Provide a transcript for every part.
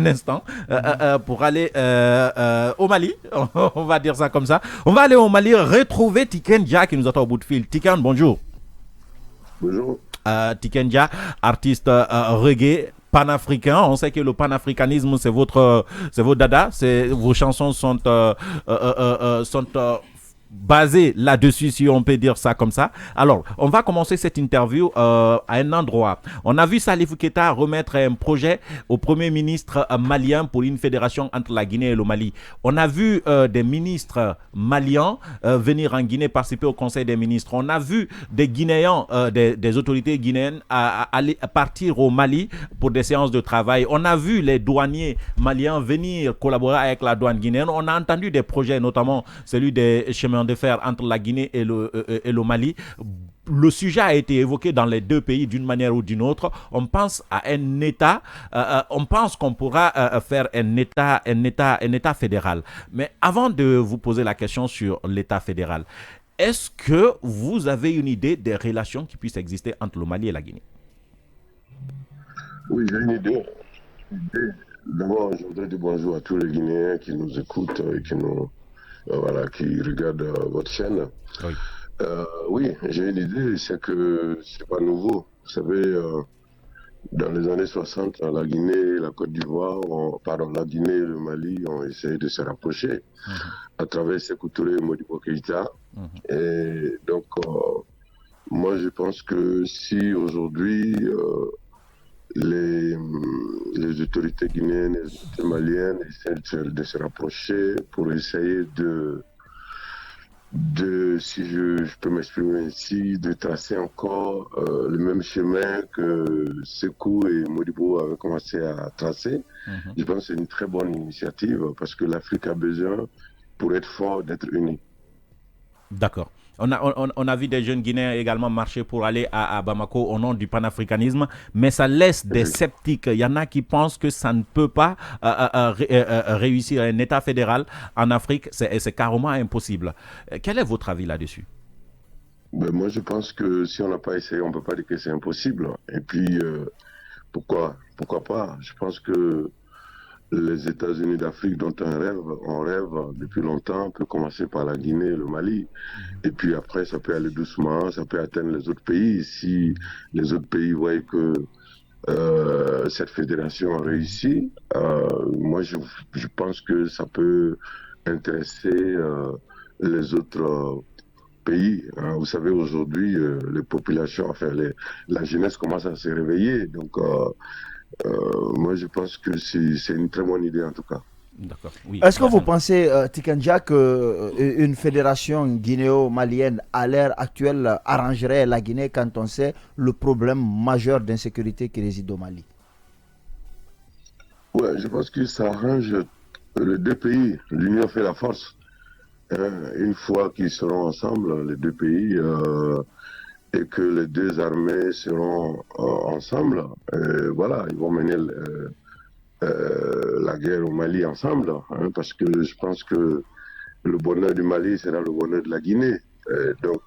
un instant pour aller au Mali. On va dire ça comme ça. On va aller au Mali retrouver Tiken Jah qui nous attend au bout de fil. Tiken, bonjour. Bonjour. Tiken Jah, artiste reggae panafricain. On sait que le panafricanisme c'est votre dada. Vos chansons sont basé là-dessus, si on peut dire ça comme ça. Alors, on va commencer cette interview à un endroit. On a vu Salif Keita remettre un projet au Premier ministre malien pour une fédération entre la Guinée et le Mali. On a vu des ministres maliens venir en Guinée participer au Conseil des ministres. On a vu des Guinéens, des autorités guinéennes aller partir au Mali pour des séances de travail. On a vu les douaniers maliens venir collaborer avec la douane guinéenne. On a entendu des projets, notamment celui des chemins de fer entre la Guinée et le Mali. Le sujet a été évoqué dans les deux pays d'une manière ou d'une autre. On pense à un État, on pense qu'on pourra faire un État fédéral. Mais avant de vous poser la question sur l'État fédéral, est-ce que vous avez une idée des relations qui puissent exister entre le Mali et la Guinée? Oui, j'ai une idée. D'abord, je voudrais dire bonjour à tous les Guinéens qui nous écoutent et qui regardent votre chaîne. Oui. Oui, j'ai une idée, c'est que c'est pas nouveau. Vous savez, dans les années 60, la Guinée, la Côte d'Ivoire, la Guinée et le Mali ont essayé de se rapprocher à travers Sékou Touré et Modibo Keïta. Et donc, moi, je pense que si aujourd'hui les autorités guinéennes et les autorités maliennes essaient de se rapprocher pour essayer si je peux m'exprimer ainsi, de tracer encore le même chemin que Sékou et Modibo avaient commencé à tracer. Je pense que c'est une très bonne initiative parce que l'Afrique a besoin, pour être fort, d'être unie. D'accord. On a vu des jeunes Guinéens également marcher pour aller à Bamako au nom du panafricanisme, mais ça laisse des sceptiques. Il y en a qui pensent que ça ne peut pas réussir un État fédéral en Afrique. C'est carrément impossible. Quel est votre avis là-dessus? Moi, je pense que si on n'a pas essayé, on ne peut pas dire que c'est impossible. Et puis, pourquoi pas? Je pense que les États-Unis d'Afrique dont on rêve depuis longtemps, peut commencer par la Guinée et le Mali. Et puis après, ça peut aller doucement, ça peut atteindre les autres pays. Si les autres pays voient que cette fédération a réussi, moi je pense que ça peut intéresser les autres pays. Vous savez, aujourd'hui, les populations, la jeunesse commence à se réveiller. Donc, moi, je pense que c'est une très bonne idée, en tout cas. D'accord. Oui. Est-ce que vous pensez, Tiken Jah, qu'une fédération guinéo-malienne à l'heure actuelle arrangerait la Guinée quand on sait le problème majeur d'insécurité qui réside au Mali? Oui, je pense que ça arrange les deux pays. L'union fait la force. Une fois qu'ils seront ensemble, les deux pays, et que les deux armées seront ensemble, voilà, ils vont mener la guerre au Mali ensemble, parce que je pense que le bonheur du Mali sera le bonheur de la Guinée. Donc,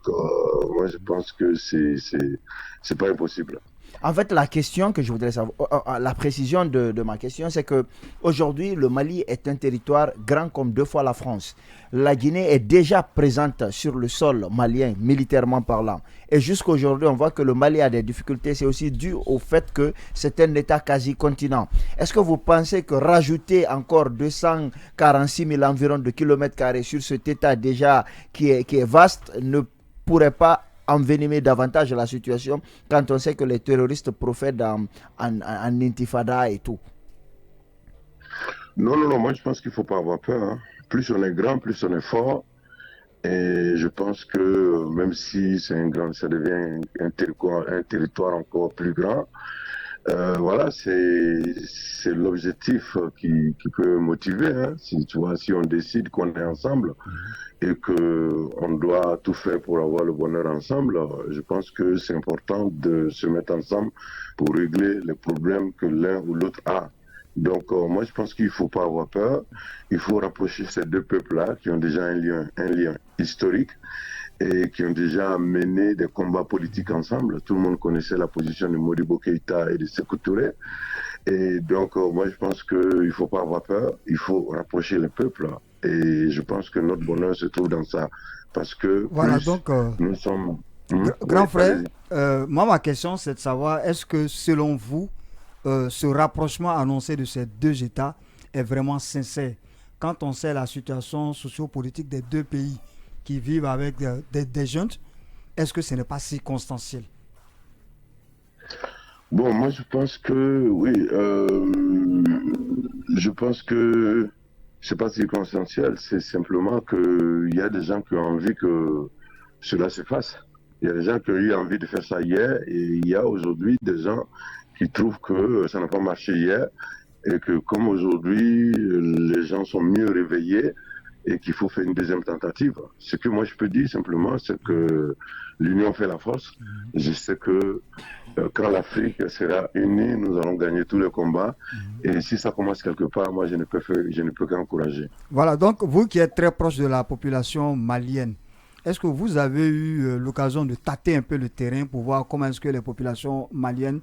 moi, je pense que c'est pas impossible. En fait, la question que je voudrais savoir, la précision de ma question, c'est que aujourd'hui, le Mali est un territoire grand comme 2 fois la France. La Guinée est déjà présente sur le sol malien, militairement parlant. Et jusqu'à aujourd'hui, on voit que le Mali a des difficultés. C'est aussi dû au fait que c'est un État quasi-continent. Est-ce que vous pensez que rajouter encore 246 000 environ de kilomètres carrés sur cet État déjà qui est vaste ne pourrait pas envenimer davantage la situation quand on sait que les terroristes profèrent en intifada et tout? Non, moi je pense qu'il ne faut pas avoir peur. Plus on est grand, plus on est fort. Et je pense que même si c'est ça devient un territoire encore plus grand, voilà, c'est l'objectif qui peut motiver. Si on décide qu'on est ensemble et qu'on doit tout faire pour avoir le bonheur ensemble, je pense que c'est important de se mettre ensemble pour régler les problèmes que l'un ou l'autre a. Donc, moi, je pense qu'il ne faut pas avoir peur. Il faut rapprocher ces deux peuples-là qui ont déjà un lien historique. et qui ont déjà mené des combats politiques ensemble. Tout le monde connaissait la position de Modibo Keïta et de Sékou Touré. Et donc, moi, je pense qu'il ne faut pas avoir peur, il faut rapprocher le peuple. Et je pense que notre bonheur se trouve dans ça. Parce que Voilà, plus donc, nous sommes... grand Oui, frère, allez-y. moi, ma question, c'est de savoir, est-ce que, selon vous, ce rapprochement annoncé de ces deux États est vraiment sincère quand on sait la situation sociopolitique des deux pays qui vivent avec des jeunes? Est-ce que ce n'est pas circonstanciel? Bon, moi, je pense que, oui, je pense que c'est pas circonstanciel, c'est simplement qu'il y a des gens qui ont envie que cela se fasse. Il y a des gens qui ont eu envie de faire ça hier et il y a aujourd'hui des gens qui trouvent que ça n'a pas marché hier et que comme aujourd'hui les gens sont mieux réveillés et qu'il faut faire une deuxième tentative. Ce que moi je peux dire simplement, c'est que l'union fait la force. Je sais que quand l'Afrique sera unie, nous allons gagner tous les combats. Et si ça commence quelque part, moi je ne peux qu'encourager. Voilà, donc vous qui êtes très proche de la population malienne, est-ce que vous avez eu l'occasion de tâter un peu le terrain pour voir comment est-ce que les populations maliennes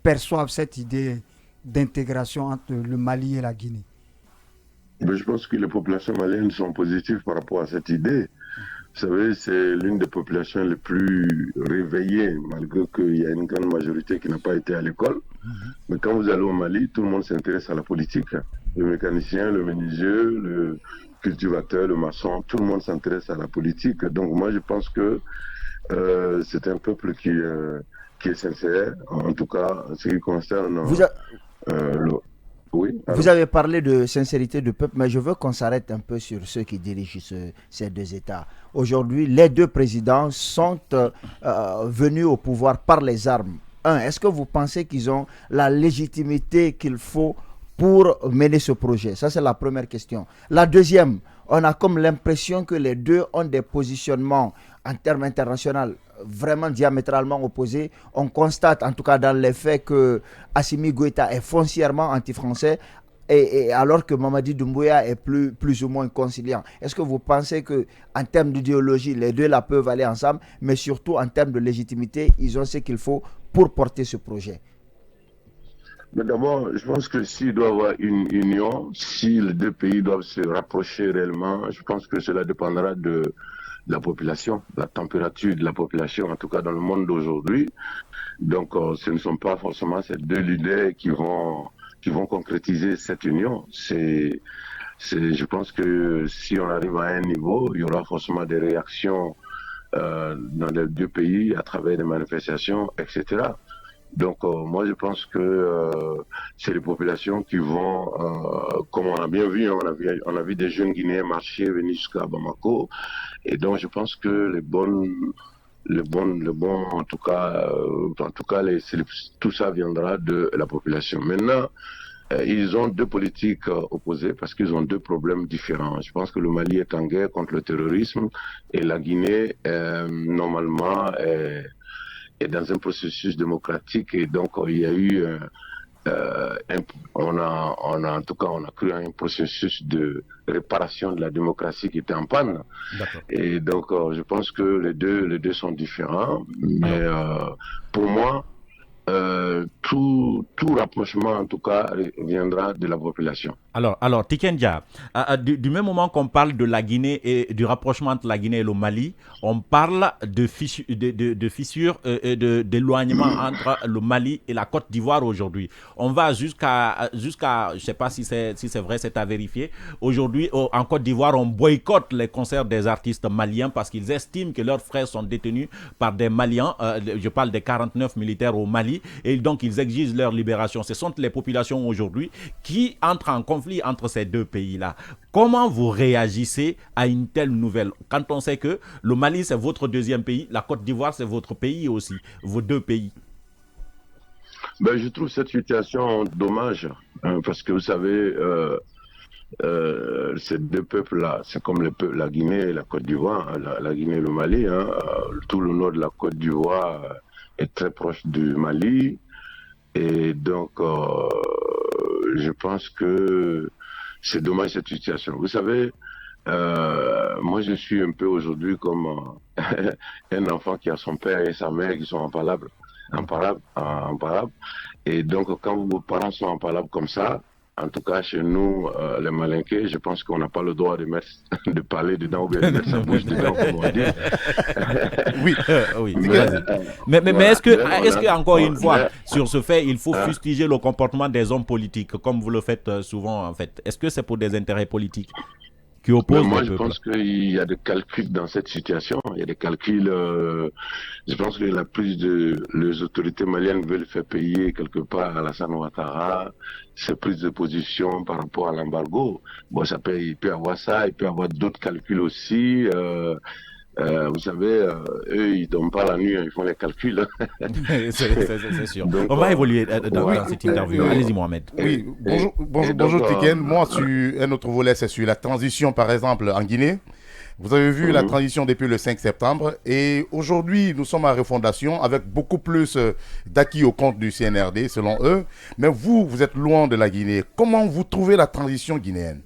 perçoivent cette idée d'intégration entre le Mali et la Guinée? Mais je pense que les populations maliennes sont positives par rapport à cette idée. Vous savez, c'est l'une des populations les plus réveillées, malgré qu'il y a une grande majorité qui n'a pas été à l'école. Mais quand vous allez au Mali, tout le monde s'intéresse à la politique. Le mécanicien, le menuisier, le cultivateur, le maçon, tout le monde s'intéresse à la politique. Donc moi, je pense que c'est un peuple qui est sincère, en tout cas, en ce qui concerne Vous, a- le... Oui, alors. Vous avez parlé de sincérité du peuple, mais je veux qu'on s'arrête un peu sur ceux qui dirigent ces deux États. Aujourd'hui, les deux présidents sont venus au pouvoir par les armes. Est-ce que vous pensez qu'ils ont la légitimité qu'il faut pour mener ce projet? Ça, c'est la première question. La deuxième, on a comme l'impression que les deux ont des positionnements en termes internationaux vraiment diamétralement opposés. On constate, en tout cas dans les faits, que Assimi Goïta est foncièrement anti-français, et alors que Mamadi Doumbouya est plus ou moins conciliant. Est-ce que vous pensez que, en termes d'idéologie, les deux là peuvent aller ensemble, mais surtout en termes de légitimité, ils ont ce qu'il faut pour porter ce projet? Mais d'abord, je pense que s'il doit y avoir une union, si les deux pays doivent se rapprocher réellement, je pense que cela dépendra de la population, la température de la population, en tout cas dans le monde d'aujourd'hui. Donc, ce ne sont pas forcément ces deux leaders qui vont concrétiser cette union. Je pense que si on arrive à un niveau, il y aura forcément des réactions dans les deux pays à travers des manifestations, etc. Donc, moi, je pense que c'est les populations qui vont, comme on a bien vu, on a vu des jeunes Guinéens marcher, venir jusqu'à Bamako. Et donc, je pense que en tout cas, tout ça viendra de la population. Maintenant, ils ont deux politiques opposées parce qu'ils ont deux problèmes différents. Je pense que le Mali est en guerre contre le terrorisme et la Guinée, normalement, est dans un processus démocratique et donc il y a eu on a cru à un processus de réparation de la démocratie qui était en panne. D'accord. Et donc je pense que les deux sont différents, mais pour moi tout rapprochement en tout cas viendra de la population. Alors Tikendia, du même moment qu'on parle de la Guinée et du rapprochement entre la Guinée et le Mali, on parle de fissures et d'éloignement entre le Mali et la Côte d'Ivoire aujourd'hui. On va jusqu'à je ne sais pas si c'est vrai, c'est à vérifier. Aujourd'hui, en Côte d'Ivoire, on boycotte les concerts des artistes maliens parce qu'ils estiment que leurs frères sont détenus par des Maliens. Je parle des 49 militaires au Mali et donc ils exigent leur libération. Ce sont les populations aujourd'hui qui entrent en conflit entre ces deux pays-là. Comment vous réagissez à une telle nouvelle quand on sait que le Mali c'est votre deuxième pays, la Côte d'Ivoire c'est votre pays aussi, vos deux pays? Ben, je trouve cette situation dommage parce que vous savez ces deux peuples-là, c'est comme la Guinée et la Côte d'Ivoire, hein, la Guinée et le Mali, hein, tout le nord de la Côte d'Ivoire est très proche du Mali et donc je pense que c'est dommage cette situation. Vous savez, moi, je suis un peu aujourd'hui comme un enfant qui a son père et sa mère qui sont imparables. Et donc, quand vos parents sont imparables comme ça, en tout cas, chez nous, les Malinqués, je pense qu'on n'a pas le droit de parler dedans ou bien de mettre sa bouche dedans, comme on dit. Oui, oui, Mais, vas-y. Mais voilà. est-ce que encore une fois, Mais, sur ce fait, il faut hein, fustiger le comportement des hommes politiques, comme vous le faites souvent, en fait? Est-ce que c'est pour des intérêts politiques qui mais opposent les moi, je peuples? pense qu'il y a des calculs dans cette situation. Il y a des calculs. Je pense que les autorités maliennes veulent faire payer quelque part à Alassane Ouattara ses prises de position par rapport à l'embargo. Bon, il peut avoir ça, il peut avoir d'autres calculs aussi. Vous savez, eux, ils dorment pas la nuit, hein, ils font les calculs. C'est sûr. Donc, On va évoluer dans voilà. cette interview. Et, Allez-y, Mohamed. Oui, bonjour, bonjour, et donc, bonjour Tiken. Moi, sur un autre volet, c'est sur la transition, par exemple, en Guinée. Vous avez vu la transition depuis le 5 septembre et aujourd'hui, nous sommes à refondation avec beaucoup plus d'acquis au compte du CNRD, selon eux. Mais vous, vous êtes loin de la Guinée. Comment vous trouvez la transition guinéenne?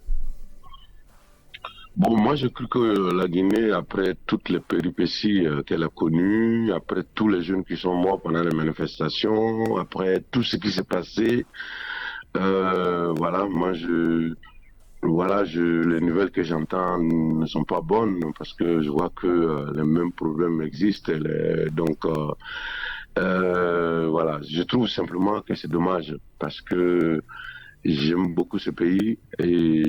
bon, moi, je crois que la Guinée, après toutes les péripéties qu'elle a connues, après tous les jeunes qui sont morts pendant les manifestations, après tout ce qui s'est passé, voilà, les nouvelles que j'entends ne sont pas bonnes parce que je vois que les mêmes problèmes existent. Voilà, je trouve simplement que c'est dommage parce que j'aime beaucoup ce pays et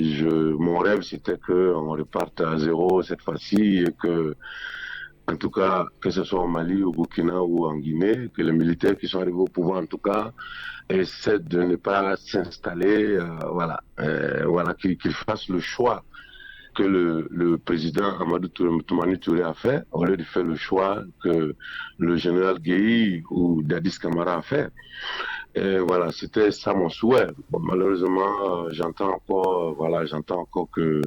mon rêve c'était qu'on reparte à zéro cette fois-ci et que, en tout cas, que ce soit au Mali, au Burkina ou en Guinée, que les militaires qui sont arrivés au pouvoir, en tout cas, essaient de ne pas s'installer, voilà, qu'ils fassent le choix que le président Amadou Toumani Touré a fait, au lieu de faire le choix que le général Guéhi ou Dadis Camara a fait. Et voilà, c'était ça mon souhait. Bon, malheureusement, j'entends encore que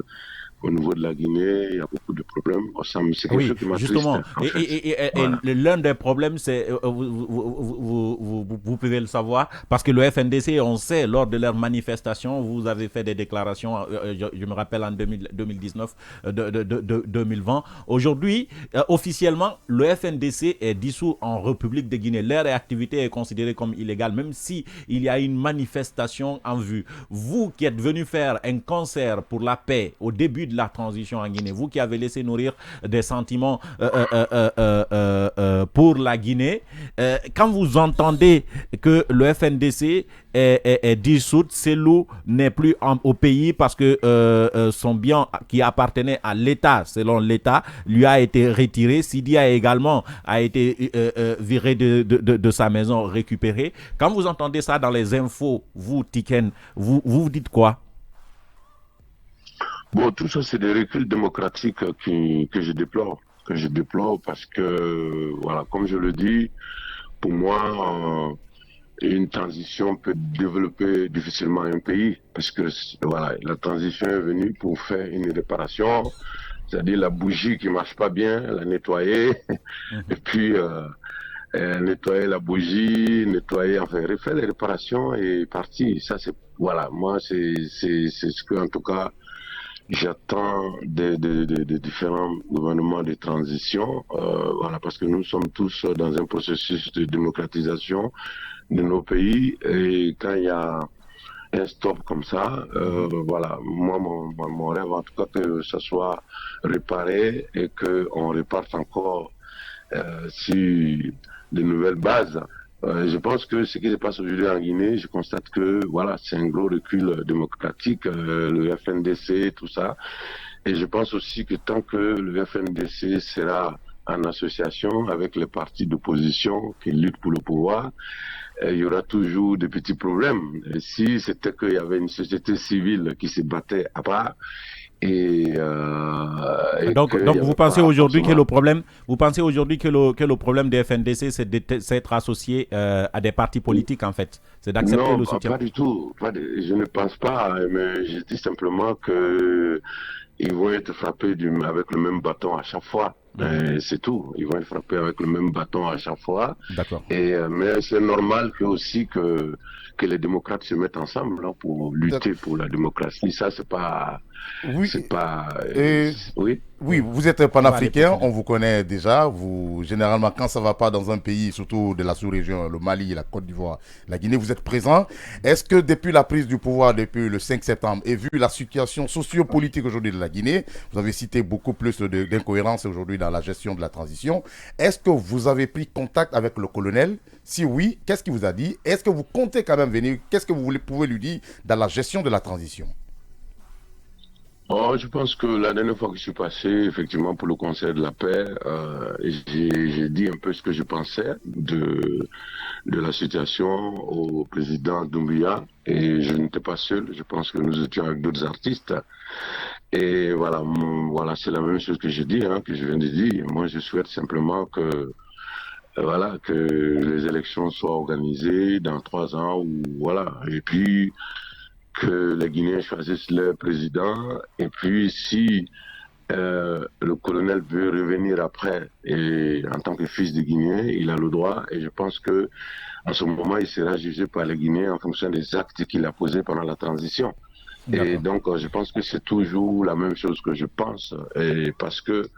au niveau de la Guinée, il y a beaucoup de problèmes. C'est quelque Oui, chose qui m'attriste, justement. en fait. Et Voilà. l'un des problèmes, c'est, vous pouvez le savoir, parce que le FNDC, on sait, lors de leurs manifestations, vous avez fait des déclarations, je me rappelle en 2019, 2020. Aujourd'hui, officiellement, le FNDC est dissous en République de Guinée. Leur activité est considérée comme illégale, même si il y a une manifestation en vue. Vous qui êtes venu faire un concert pour la paix au début de la transition en Guinée, vous qui avez laissé nourrir des sentiments pour la Guinée, quand vous entendez que le FNDC est dissoute, Cellou n'est plus au pays parce que son bien qui appartenait à l'État, selon l'État, lui a été retiré. Sidia également a été viré de sa maison, récupéré. Quand vous entendez ça dans les infos, vous, Tiken, vous dites quoi? Bon, tout ça, c'est des reculs démocratiques que je déplore. Que je déplore parce que, voilà, comme je le dis, pour moi, une transition peut développer difficilement un pays. Parce que, voilà, la transition est venue pour faire une réparation, c'est-à-dire la bougie qui marche pas bien, la nettoyer, et puis nettoyer la bougie, enfin, refaire les réparations et partir. Ça, c'est, voilà, moi, c'est ce que, en tout cas, j'attends des différents gouvernements de transition, voilà, parce que nous sommes tous dans un processus de démocratisation de nos pays et quand il y a un stop comme ça, voilà, moi mon rêve en tout cas que ça soit réparé et qu'on reparte encore sur de nouvelles bases. Je pense que ce qui se passe aujourd'hui en Guinée, je constate que voilà, c'est un gros recul démocratique, le FNDC, tout ça. Et je pense aussi que tant que le FNDC sera en association avec les partis d'opposition qui luttent pour le pouvoir, il y aura toujours des petits problèmes. Et si c'était qu'il y avait une société civile qui se battait à part, donc vous pensez aujourd'hui que le problème, que le problème des FNDC, c'est d'être associé à des partis politiques en fait, c'est d'accepter le soutien? Non, pas du tout. Je ne pense pas, mais je dis simplement que ils vont être frappés avec le même bâton à chaque fois. C'est tout. Ils vont être frappés avec le même bâton à chaque fois. D'accord. Mais c'est normal que les démocrates se mettent ensemble pour lutter pour la démocratie. Ça, c'est pas Oui. C'est pas. Oui. Oui. Oui, vous êtes panafricain, on vous connaît déjà. Vous, généralement, quand ça ne va pas dans un pays, surtout de la sous-région, le Mali, la Côte d'Ivoire, la Guinée, vous êtes présent. Est-ce que depuis la prise du pouvoir, depuis le 5 septembre, et vu la situation sociopolitique aujourd'hui de la Guinée, vous avez cité beaucoup plus d'incohérences aujourd'hui dans la gestion de la transition, est-ce que vous avez pris contact avec le colonel? Si oui, qu'est-ce qu'il vous a dit? Est-ce que vous comptez quand même venir? Qu'est-ce que vous pouvez lui dire dans la gestion de la transition? Oh, je pense que la dernière fois que je suis passé, effectivement, pour le Conseil de la paix, j'ai dit un peu ce que je pensais de la situation au président Doumbouya, et je n'étais pas seul. Je pense que nous étions avec d'autres artistes. Et voilà, voilà, c'est la même chose que j'ai dit, hein, que je viens de dire. Moi, je souhaite simplement que, voilà, que les élections soient organisées dans 3 ans, ou voilà. Et puis, que les Guinéens choisissent leur président, et puis si le colonel veut revenir après, et en tant que fils de Guinéen, il a le droit, et je pense que en ce moment, il sera jugé par les Guinéens en fonction des actes qu'il a posés pendant la transition. Et donc, je pense que c'est toujours la même chose que je pense, et parce que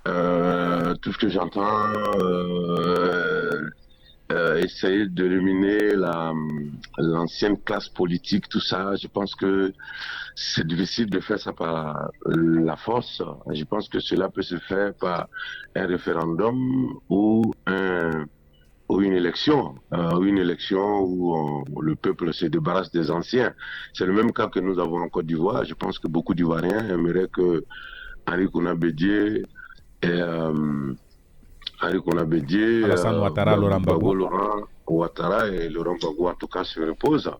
tout ce que j'entends, essayer d'éliminer l'ancienne classe politique, tout ça, je pense que c'est difficile de faire ça par la force. Je pense que cela peut se faire par un référendum ou une élection où le peuple se débarrasse des anciens. C'est le même cas que nous avons en Côte d'Ivoire. Je pense que beaucoup d'Ivoiriens aimeraient que Henri Konan Bédié et Alassane Ouattara, Laurent Gbagbo. Laurent Ouattara et Laurent Gbagbo en tout cas se reposent.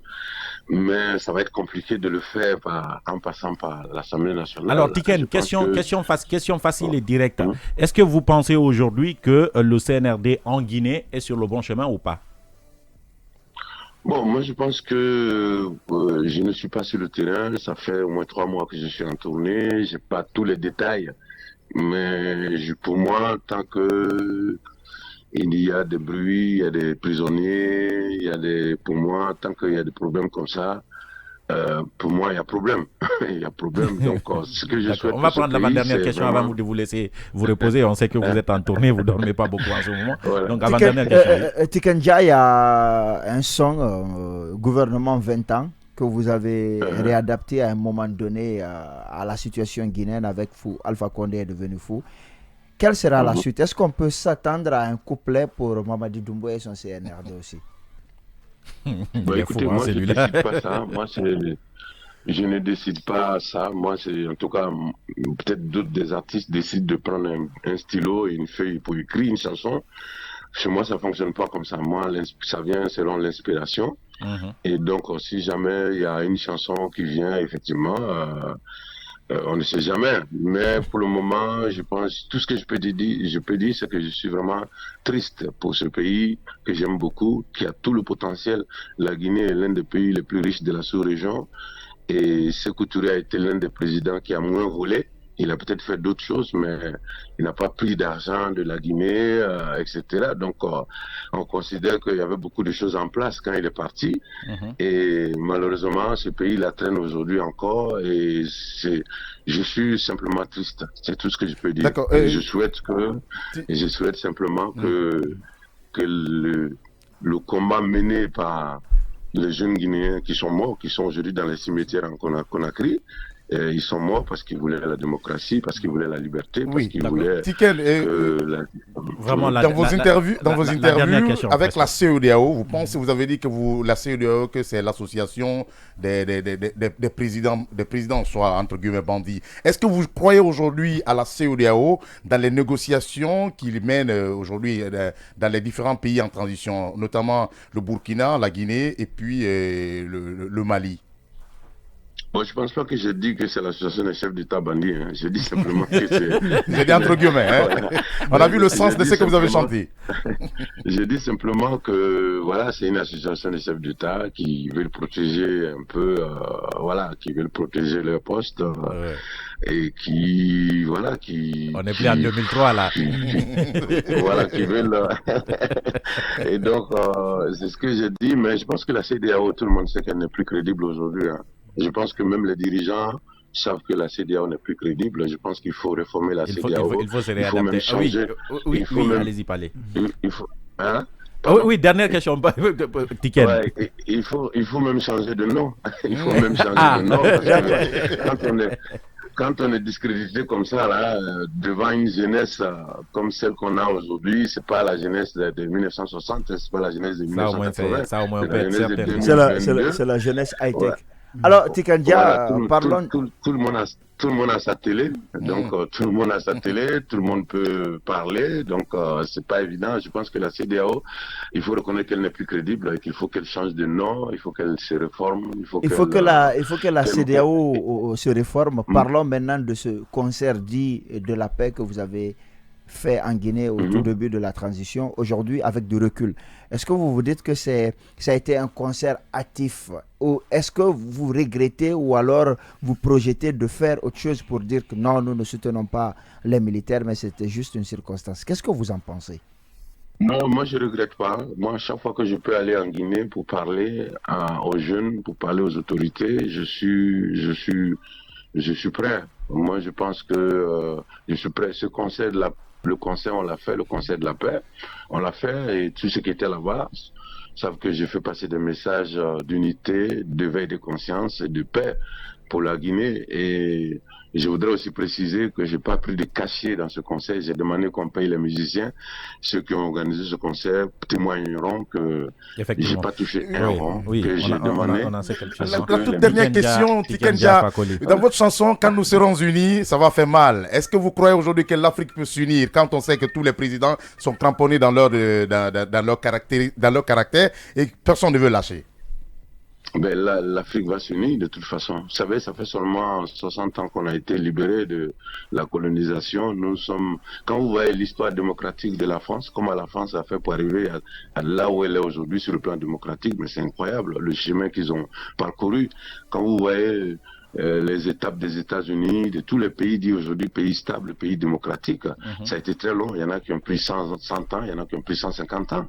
Mais ça va être compliqué de le faire en passant par l'Assemblée nationale. Alors, Tiken, question facile et directe. Est-ce que vous pensez aujourd'hui que le CNRD en Guinée est sur le bon chemin ou pas? Bon, moi je pense que je ne suis pas sur le terrain. Ça fait au moins 3 mois que je suis en tournée. J'ai pas tous les détails. Mais pour moi, tant que il y a des bruits, il y a des prisonniers, pour moi, tant qu'il y a des problèmes comme ça, pour moi, il y a problème. Il y a problème. Donc, ce que je souhaite. On va prendre l'avant-dernière question avant de vous laisser vous reposer. On sait que vous êtes en tournée, vous ne dormez pas beaucoup en ce moment. Voilà. Donc, avant-dernière question. Tiken Jah, il y a un son, Gouvernement 20 ans, que vous avez réadapté à un moment donné à la situation guinéenne avec fou. Alpha Condé est devenu fou. Quelle sera la suite? Est-ce qu'on peut s'attendre à un couplet pour Mamadi Doumbouya et son CNRD aussi? Écoutez, moi je ne décide pas ça. Je ne décide pas ça. Moi, c'est en tout cas, peut-être des artistes décident de prendre un stylo et une feuille pour écrire une chanson. Chez moi, ça ne fonctionne pas comme ça. Moi, ça vient selon l'inspiration. Et donc, si jamais il y a une chanson qui vient, effectivement, on ne sait jamais. Mais pour le moment, je pense, tout ce que je peux dire, c'est que je suis vraiment triste pour ce pays que j'aime beaucoup, qui a tout le potentiel. La Guinée est l'un des pays les plus riches de la sous-région. Et Sékou Touré a été l'un des présidents qui a moins volé. Il a peut-être fait d'autres choses, mais il n'a pas pris d'argent de la Guinée, etc. Donc, on considère qu'il y avait beaucoup de choses en place quand il est parti. Et malheureusement, ce pays la traîne aujourd'hui encore. Et je suis simplement triste. C'est tout ce que je peux dire. Et je souhaite simplement que le combat mené par les jeunes Guinéens qui sont morts, qui sont aujourd'hui dans les cimetières en Conakry, ils sont morts parce qu'ils voulaient la démocratie, parce qu'ils voulaient la liberté, parce qu'ils voulaient... Vraiment, dans vos interviews avec la CEDEAO, vous avez dit que la CEDEAO, que c'est l'association des présidents, soit entre guillemets bandits. Est-ce que vous croyez aujourd'hui à la CEDEAO dans les négociations qu'ils mènent aujourd'hui dans les différents pays en transition, notamment le Burkina, la Guinée et puis le Mali? Bon, je pense pas que j'ai dit que c'est l'association des chefs d'État bandits. Hein. Je dis simplement que c'est... J'ai dit entre guillemets. Hein. Voilà. On a vu le sens de ce que vous avez chanté. J'ai dit simplement que voilà, c'est une association des chefs d'État qui veulent protéger un peu, qui veulent protéger leur poste et qui On est plus en 2003 là. Qui veulent. Et donc c'est ce que j'ai dit, mais je pense que la CEDEAO, tout le monde sait qu'elle n'est plus crédible aujourd'hui. Hein. Je pense que même les dirigeants savent que la CEDEAO n'est plus crédible. Je pense qu'il faut réformer la CEDEAO. Il faut se Il faut même réadapter. changer. Oui, Il faut même- allez-y, parlez. il faut, hein? Oui, dernière question. Tiken. Ouais, il faut même changer de nom. Il faut même changer de nom. Parce que quand on est discrédité comme ça, là, devant une jeunesse comme celle qu'on a aujourd'hui, c'est pas la jeunesse de 1960, c'est pas la jeunesse de 1980. Ça, au moins, on c'est peut la être jeunesse de certain. 2022. C'est la jeunesse high-tech. Ouais. Alors, Tikendia, Voilà, parlons. tout le monde a sa télé, donc tout le monde a sa télé, tout le monde peut parler, donc c'est pas évident. Je pense que la CEDEAO, il faut reconnaître qu'elle n'est plus crédible, et qu'il faut qu'elle change de nom, il faut qu'elle se réforme, il faut que la CEDEAO se réforme. Parlons maintenant de ce concert dit de la paix que vous avez fait en Guinée au tout début de la transition, aujourd'hui avec du recul. Est-ce que vous vous dites que ça a été un concert actif, ou est-ce que vous regrettez ou alors vous projetez de faire autre chose pour dire que non, nous ne soutenons pas les militaires, mais c'était juste une circonstance? Qu'est-ce que vous en pensez? Non, moi je regrette pas. Moi, chaque fois que je peux aller en Guinée pour parler aux jeunes, pour parler aux autorités, je suis prêt. Moi, je pense que je suis prêt. Le concert, on l'a fait, le concert de la paix, on l'a fait, et tous ceux qui étaient là-bas savent que j'ai fait passer des messages d'unité, d'éveil de conscience et de paix pour la Guinée. Et je voudrais aussi préciser que j'ai pas pris de cachet dans ce concert. J'ai demandé qu'on paye les musiciens. Ceux qui ont organisé ce concert témoigneront que j'ai pas touché un rond, que j'ai demandé. La toute dernière question, Tikendia. Dans votre chanson, quand nous serons unis, ça va faire mal. Est-ce que vous croyez aujourd'hui que l'Afrique peut s'unir quand on sait que tous les présidents sont cramponnés dans leur caractère et que personne ne veut lâcher? Ben, l'Afrique va s'unir de toute façon. Vous savez, ça fait seulement 60 ans qu'on a été libérés de la colonisation. Quand vous voyez l'histoire démocratique de la France, comment la France a fait pour arriver à là où elle est aujourd'hui sur le plan démocratique, mais c'est incroyable, le chemin qu'ils ont parcouru. Quand vous voyez les étapes des États-Unis, de tous les pays dits aujourd'hui pays stables, pays démocratiques, ça a été très long. Il y en a qui ont pris 100 ans, il y en a qui ont pris 150 ans.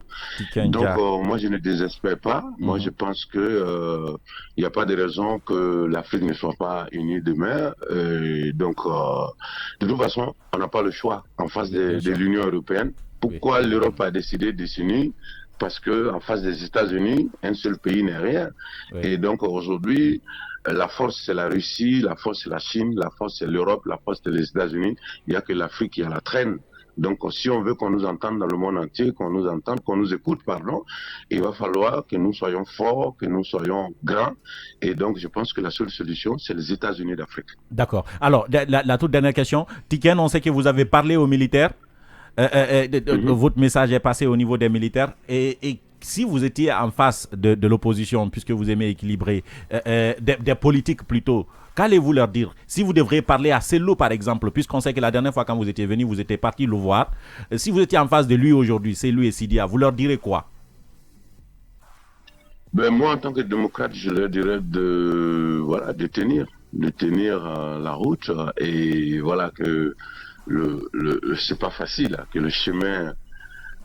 Donc moi je ne désespère pas. Moi je pense que il n'y a pas de raison que l'Afrique ne soit pas unie demain. Donc de toute façon, on n'a pas le choix en face de l'Union européenne. Pourquoi l'Europe a décidé de s'unir? Parce que en face des États-Unis, un seul pays n'est rien. Et donc aujourd'hui, la force c'est la Russie, la force c'est la Chine, la force c'est l'Europe, la force c'est les États-Unis. Il n'y a que l'Afrique qui a la traîne. Donc si on veut qu'on nous entende dans le monde entier, qu'on nous entende, qu'on nous écoute, pardon, il va falloir que nous soyons forts, que nous soyons grands. Et donc je pense que la seule solution, c'est les États-Unis d'Afrique. D'accord. Alors, la toute dernière question. Tiken, on sait que vous avez parlé aux militaires. Votre message est passé au niveau des militaires. Et si vous étiez en face de l'opposition, puisque vous aimez équilibrer, des politiques plutôt, qu'allez-vous leur dire? Si vous devriez parler à Sello, par exemple, puisqu'on sait que la dernière fois quand vous étiez venu, vous étiez parti le voir. Si vous étiez en face de lui aujourd'hui, Sello et Sidia, vous leur direz quoi? Ben moi, en tant que démocrate, je leur dirais de tenir la route, et voilà que c'est pas facile, que le chemin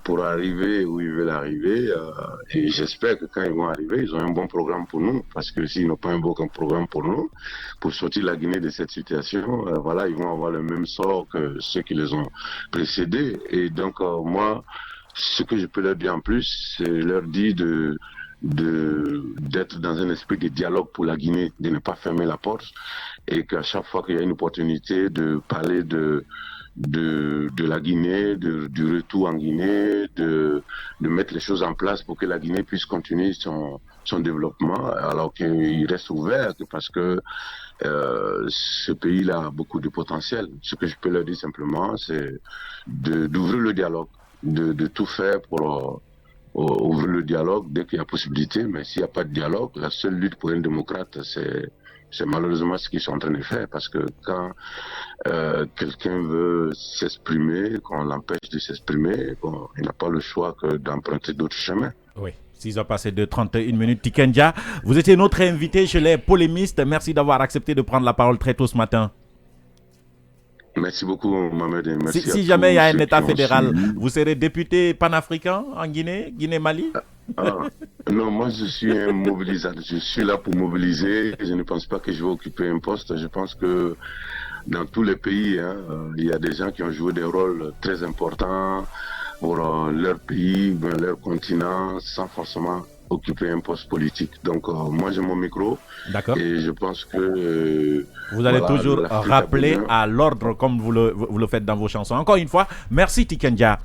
pour arriver où ils veulent arriver, et j'espère que quand ils vont arriver, ils ont un bon programme pour nous, parce que s'ils n'ont pas un bon programme pour nous, pour sortir la Guinée de cette situation, voilà, ils vont avoir le même sort que ceux qui les ont précédés. Et donc moi, ce que je peux leur dire en plus, c'est leur dire d'être dans un esprit de dialogue pour la Guinée, de ne pas fermer la porte, et qu'à chaque fois qu'il y a une opportunité de parler de la Guinée, du retour en Guinée, de mettre les choses en place pour que la Guinée puisse continuer son développement, alors qu'il reste ouvert, parce que ce pays-là a beaucoup de potentiel. Ce que je peux leur dire simplement, c'est d'ouvrir le dialogue, de tout faire pour ouvrir le dialogue dès qu'il y a possibilité. Mais s'il n'y a pas de dialogue, la seule lutte pour un démocrate, c'est malheureusement ce qu'ils sont en train de faire, parce que quand quelqu'un veut s'exprimer, qu'on l'empêche de s'exprimer, bon, il n'a pas le choix que d'emprunter d'autres chemins. Oui. 6 heures passées de 31 minutes. Tikendia, vous étiez notre invité chez les polémistes. Merci d'avoir accepté de prendre la parole très tôt ce matin. Merci beaucoup, Mohamed. Et merci si jamais il y a un État fédéral, vous serez député panafricain en Guinée, Guinée-Mali? Non, moi je suis un mobilisateur. Je suis là pour mobiliser. Je ne pense pas que je vais occuper un poste. Je pense que dans tous les pays, hein, il y a des gens qui ont joué des rôles très importants pour leur pays, leur continent, sans forcément occuper un poste politique. Donc moi j'ai mon micro. D'accord. Et je pense que vous allez toujours l'Afrique rappeler à l'ordre comme vous le faites dans vos chansons. Encore une fois, merci Tiken Jah.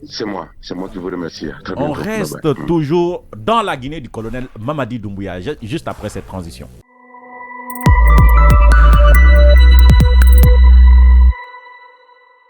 C'est moi qui vous remercie. On reste toujours dans la Guinée du colonel Mamadi Doumbouya, juste après cette transition.